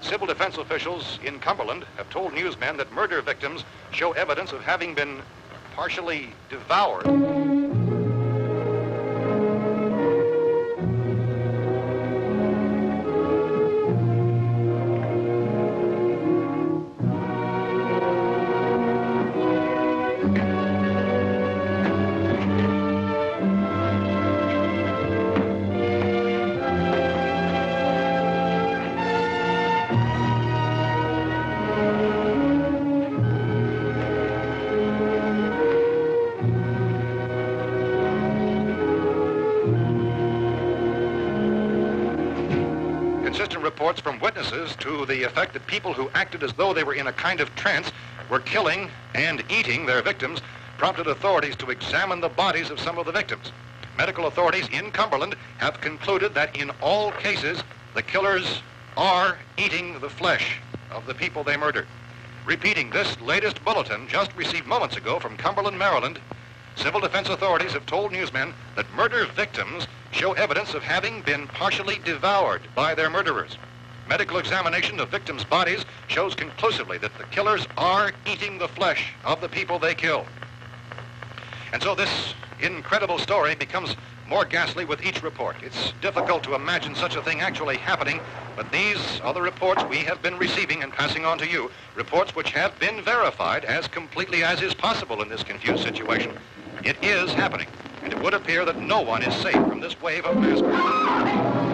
Civil defense officials in Cumberland have told newsmen that murder victims show evidence of having been partially devoured. Consistent reports from witnesses to the effect that people who acted as though they were in a kind of trance were killing and eating their victims prompted authorities to examine the bodies of some of the victims. Medical authorities in Cumberland have concluded that in all cases, the killers are eating the flesh of the people they murdered. Repeating this latest bulletin just received moments ago from Cumberland, Maryland, civil defense authorities have told newsmen that murder victims show evidence of having been partially devoured by their murderers. Medical examination of victims' bodies shows conclusively that the killers are eating the flesh of the people they killed. And so this incredible story becomes more ghastly with each report. It's difficult to imagine such a thing actually happening, but these are the reports we have been receiving and passing on to you, reports which have been verified as completely as is possible in this confused situation. It is happening, and it would appear that no one is safe from this wave of mass murder.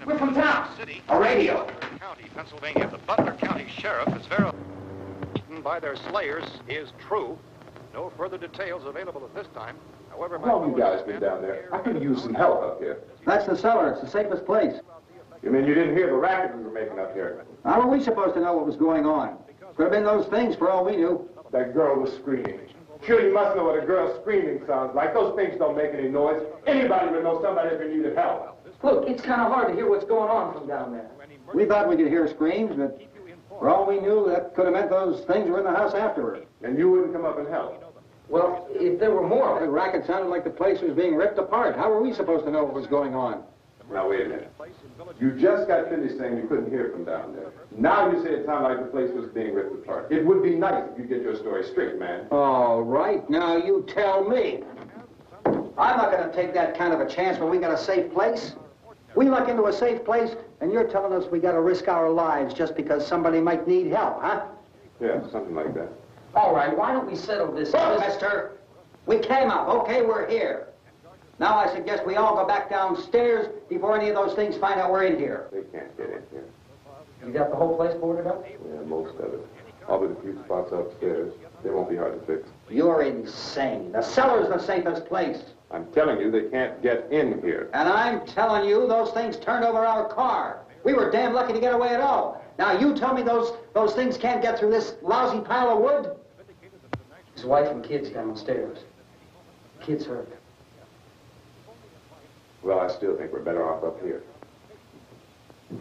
We're from town. A radio. County, Pennsylvania. The Butler County Sheriff has verified by their slayers is true. No further details available at this time. However, how long you guys been down there? I could use some help up here. That's the cellar. It's the safest place. You mean you didn't hear the racket we were making up here? How were we supposed to know what was going on? Could have been those things for all we knew. That girl was screaming. Sure, you must know what a girl screaming sounds like. Those things don't make any noise. Anybody would know somebody ever needed help. Look, it's kind of hard to hear what's going on from down there. We thought we could hear screams, but for all we knew, that could have meant those things were in the house afterward. And you wouldn't come up and help? Well, if there were more... The racket sounded like the place was being ripped apart. How were we supposed to know what was going on? Now, wait a minute. You just got finished saying you couldn't hear from down there. Now you say it sounded like the place was being ripped apart. It would be nice if you get your story straight, man. All right, now you tell me. I'm not going to take that kind of a chance when we got a safe place. We luck into a safe place, and you're telling us we got to risk our lives just because somebody might need help, huh? Yeah, something like that. All right, why don't we settle this? Look, mister, we came up. Okay, we're here. Now I suggest we all go back downstairs before any of those things find out we're in here. They can't get in here. You got the whole place boarded up? Yeah, most of it. All but a few spots upstairs. They won't be hard to fix. You're insane. The cellar's the safest place. I'm telling you, they can't get in here. And I'm telling you, those things turned over our car. We were damn lucky to get away at all. Now you tell me those things can't get through this lousy pile of wood? His wife and kids downstairs. Kids hurt. Well, I still think we're better off up here.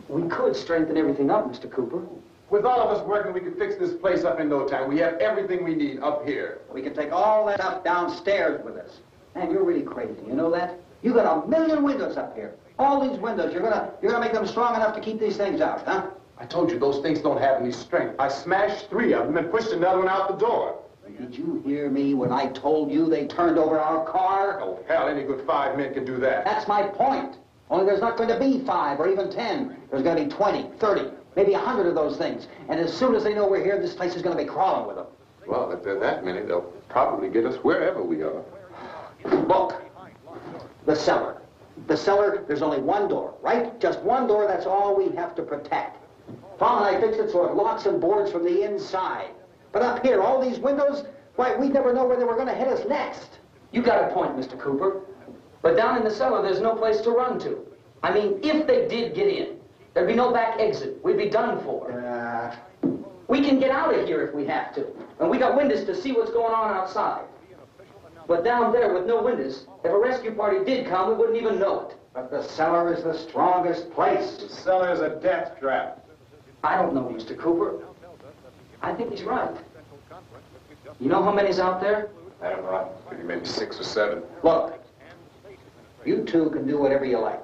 We could strengthen everything up, Mr. Cooper. With all of us working, we could fix this place up in no time. We have everything we need up here. We can take all that stuff downstairs with us. Man, you're really crazy. You know that? You got 1 million windows up here. All these windows, you're gonna make them strong enough to keep these things out, huh? I told you those things don't have any strength. I smashed 3 of them and pushed another one out the door. Did you hear me when I told you they turned over our car? Oh, hell, any good 5 men can do that. That's my point. Only there's not going to be 5 or even 10. There's going to be 20, 30, maybe 100 of those things. And as soon as they know we're here, this place is going to be crawling with them. Well, if there are that many, they'll probably get us wherever we are. Look, the cellar. The cellar, there's only one door, right? Just one door, that's all we have to protect. Tom and I fixed it so it locks and boards from the inside. But up here, all these windows, why, we'd never know where they were going to hit us next. You got a point, Mr. Cooper. But down in the cellar, there's no place to run to. I mean, if they did get in, there'd be no back exit. We'd be done for. We can get out of here if we have to. And we got windows to see what's going on outside. But down there with no windows, if a rescue party did come, we wouldn't even know it. But the cellar is the strongest place. The cellar is a death trap. I don't know, Mr. Cooper. I think he's right. You know how many's out there? I don't know. Maybe 6 or 7. Look, you two can do whatever you like.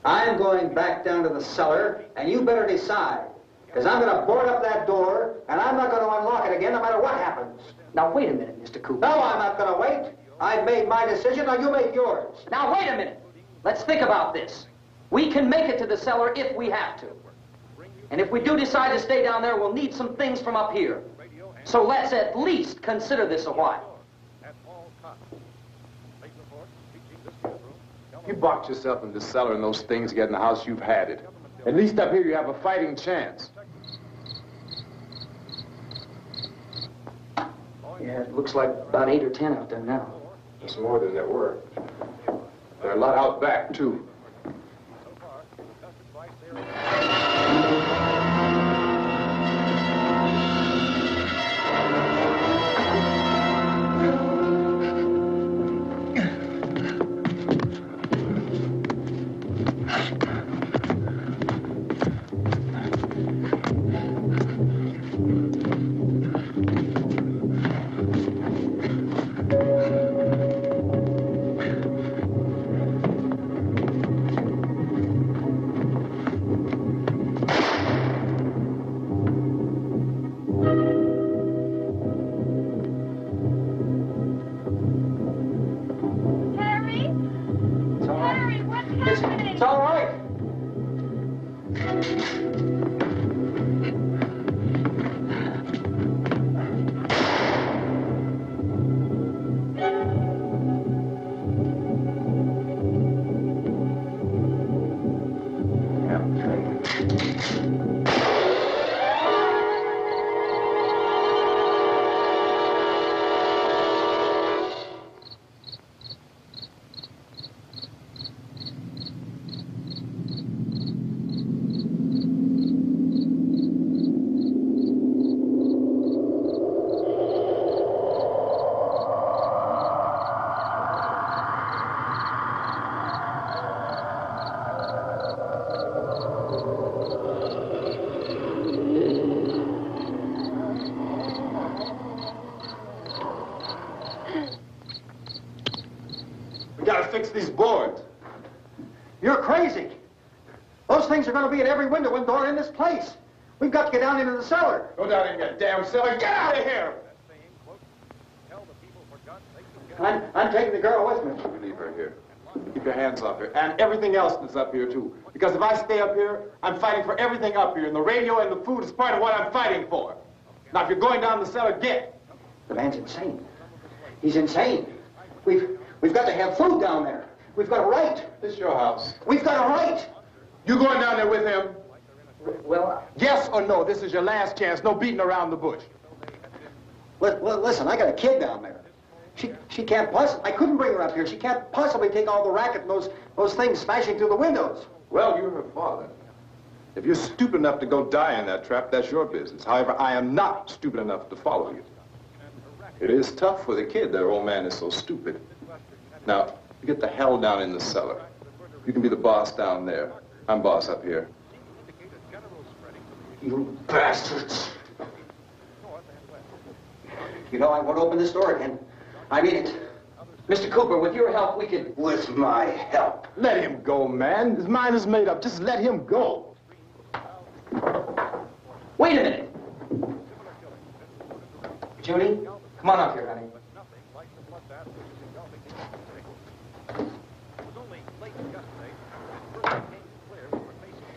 I'm going back down to the cellar, and you better decide. Because I'm going to board up that door, and I'm not going to unlock it again no matter what happens. Now, wait a minute, Mr. Cooper. No, I'm not going to wait. I've made my decision, now you make yours. Now, wait a minute. Let's think about this. We can make it to the cellar if we have to. And if we do decide to stay down there, we'll need some things from up here. So let's at least consider this a while. You box yourself in the cellar and those things get in the house, you've had it. At least up here you have a fighting chance. Yeah, it looks like about 8 or 10 out there now. It's more than there were. There are a lot out back, too. It's all right. We gotta fix these boards. You're crazy. Those things are going to be at every window and door in this place. We've got to get down into the cellar. Go down in your damn cellar. Get out of here! I'm taking the girl with me. You leave her here. Keep your hands off her. And everything else that's up here, too. Because if I stay up here, I'm fighting for everything up here. And the radio and the food is part of what I'm fighting for. Now, if you're going down the cellar, get. The man's insane. He's insane. We've got to have food down there. We've got a right. This is your house. We've got a right. You going down there with him? Well, Yes or no? This is your last chance. No beating around the bush. Listen, I got a kid down there. She can't possibly, I couldn't bring her up here. She can't possibly take all the racket and those things smashing through the windows. Well, you're her father. If you're stupid enough to go die in that trap, that's your business. However, I am not stupid enough to follow you. It is tough for the kid. Their old man is so stupid. Now, you get the hell down in the cellar. You can be the boss down there. I'm boss up here. You bastards. You know, I won't open this door again. I mean it. Mr. Cooper, with your help, we could... With my help. Let him go, man. His mind is made up. Just let him go. Wait a minute. Judy, come on up here, honey.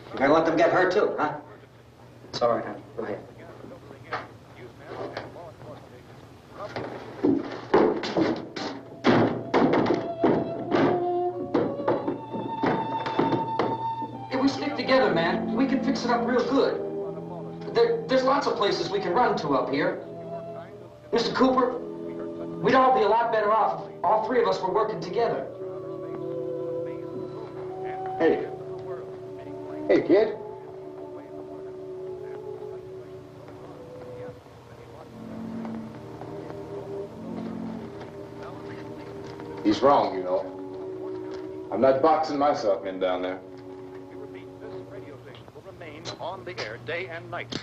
You're gonna let them get hurt too, huh? It's all right, honey. Go ahead. If we stick together, man, we can fix it up real good. There's lots of places we can run to up here. Mr. Cooper, we'd all be a lot better off if all three of us were working together. Hey. Hey, kid. He's wrong, you know. I'm not boxing myself in down there. We repeat, this radio station will remain on the air day and night.